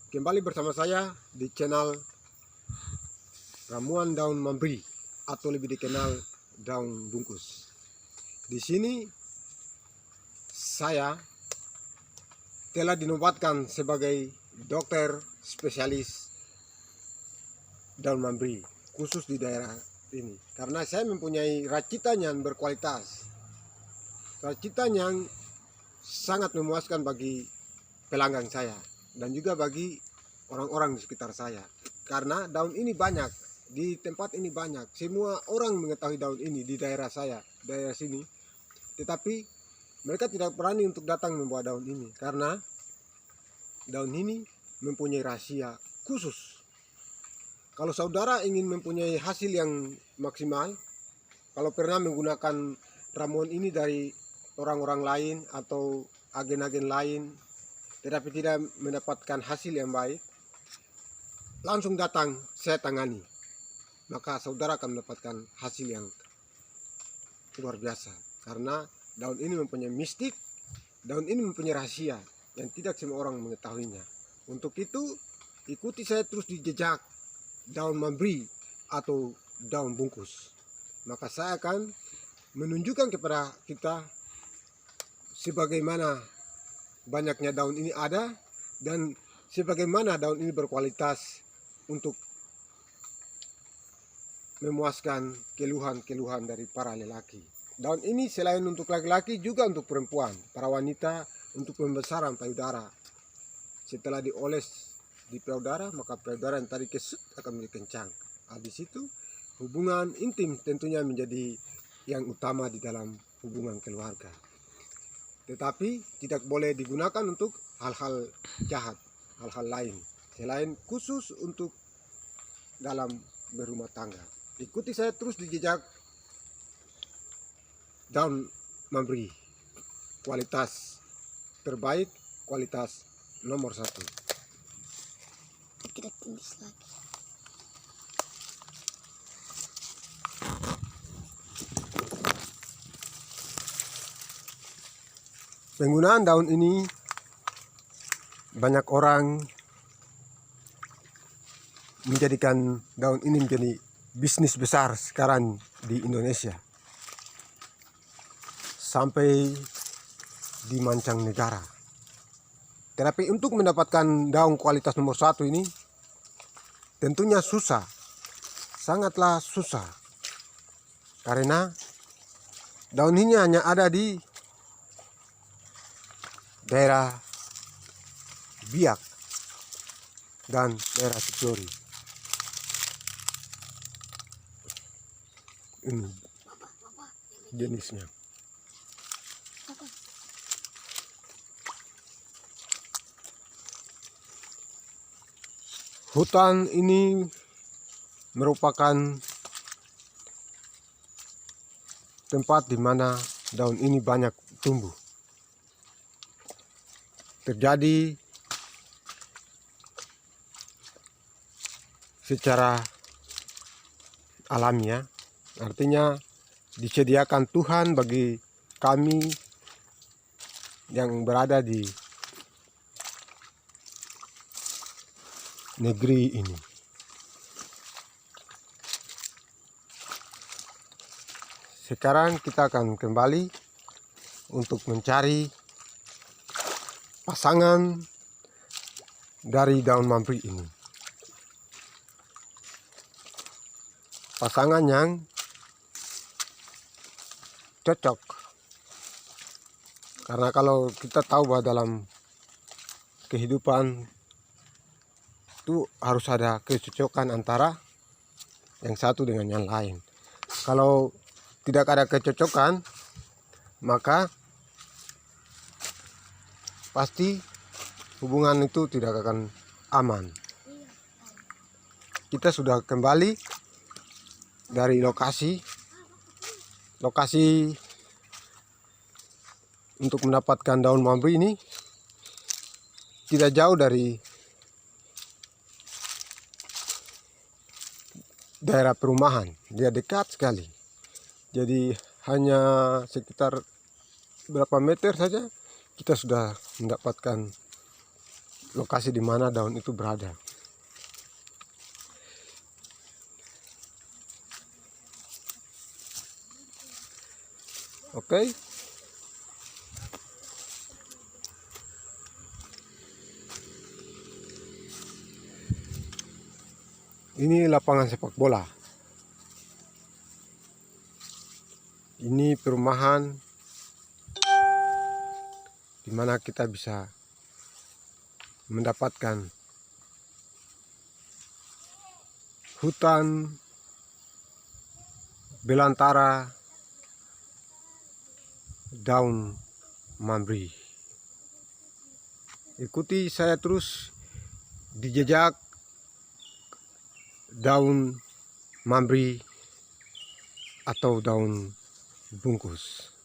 Kembali bersama saya di channel ramuan daun mambri atau lebih dikenal daun bungkus. Di sini saya telah dinobatkan sebagai dokter spesialis daun mambri khusus di daerah ini karena saya mempunyai racitan yang berkualitas, racitan yang sangat memuaskan bagi pelanggan saya dan juga bagi orang-orang di sekitar saya. Karena daun ini banyak, di tempat ini banyak. Semua orang mengetahui daun ini di daerah saya, daerah sini. Tetapi mereka tidak berani untuk datang membawa daun ini. Karena daun ini mempunyai rahasia khusus. Kalau saudara ingin mempunyai hasil yang maksimal, kalau pernah menggunakan ramuan ini dari orang-orang lain atau agen-agen lain, tetapi tidak mendapatkan hasil yang baik, langsung datang saya tangani, maka saudara akan mendapatkan hasil yang luar biasa. Karena daun ini mempunyai mistik, daun ini mempunyai rahasia yang tidak semua orang mengetahuinya. Untuk itu ikuti saya terus di jejak daun mambri atau daun bungkus, maka saya akan menunjukkan kepada kita sebagaimana banyaknya daun ini ada dan sebagaimana daun ini berkualitas untuk memuaskan keluhan-keluhan dari para lelaki. Daun ini selain untuk laki-laki juga untuk perempuan, para wanita, untuk pembesaran payudara. Setelah dioles di payudara, maka payudara yang tadi kesut akan menjadi kencang. Habis itu hubungan intim tentunya menjadi yang utama di dalam hubungan keluarga. Tetapi tidak boleh digunakan untuk hal-hal jahat, hal-hal lain selain khusus untuk dalam berumah tangga. Ikuti saya terus di jejak daun mambri, kualitas terbaik, kualitas nomor 1. Tidak tulis lagi. Penggunaan daun ini banyak orang menjadikan daun ini menjadi bisnis besar sekarang di Indonesia sampai di mancanegara. Tetapi untuk mendapatkan daun kualitas nomor 1 ini tentunya susah, sangatlah susah, karena daun ini hanya ada di daerah Biak dan daerah Cipori. Ini jenisnya. Hutan ini merupakan tempat di mana daun ini banyak tumbuh. Terjadi secara alamiah, artinya disediakan Tuhan bagi kami yang berada di negeri ini. Sekarang kita akan kembali untuk mencari pasangan dari daun mambri ini. Pasangan yang cocok. Karena kalau kita tahu bahwa dalam kehidupan itu harus ada kecocokan antara yang satu dengan yang lain. Kalau tidak ada kecocokan, maka pasti hubungan itu tidak akan aman. Kita sudah kembali dari lokasi untuk mendapatkan daun mambri ini tidak jauh dari daerah perumahan, dia dekat sekali. Jadi hanya sekitar berapa meter saja kita sudah mendapatkan lokasi di mana daun itu berada. Oke. Ini lapangan sepak bola. Ini perumahan di mana kita bisa mendapatkan hutan belantara daun mambri. Ikuti saya terus di jejak daun mambri atau daun bungkus.